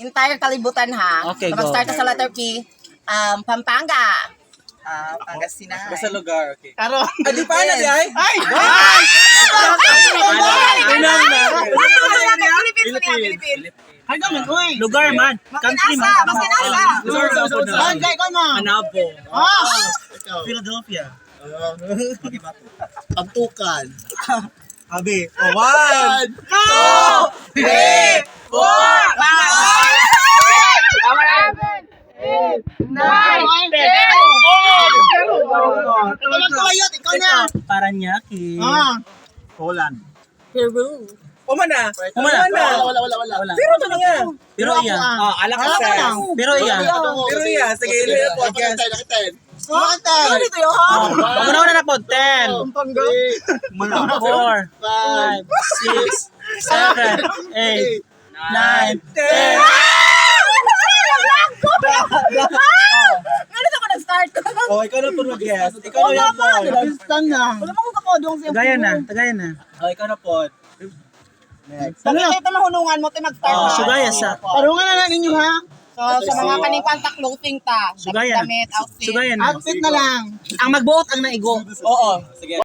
Entire kalibutan ha. Okay, So, go. mag-start na sa letter P. Pampanga. Pangasinan. Basta lugar, okay. Karon. Di pa na di ay? Ay! Philippines. Ay, naman, uy. Lugar man. Country man. Makinasa. Lugar sa ako na. Ay, kay ko mo. Manabo. Philadelphia. Pagtukan. Abi. One. Two, three, four, five, Magkawayot, ikaw na. Paranaque. Poland. Peru. Umana. Wala. Pero ito na nga. Pero iya. Alak ka lang. Pero iya. Pero iya, sige, ilo yung podcast. Nakita. Bakit? Dito yun ha? Una na po. 10, 4, 5, 6, 7, 8, 9, 10. Ganito ako nag-start. Oh, ikaw na po mag-guess. Ikaw na yan po. Stand na. Wala mo kakodong siya. Tagayan na. Oh, ikaw na po. Sabi ito mahunungan mo, tayo mag-start na. Sugaya sa. Tarungan na lang ninyo ha. So, sa mga kanipanta clothing ta. Sugayan. Damit, outfit. Sugayan na. Outfit na lang. Ang magbuot ang naigo. Oo. Sige.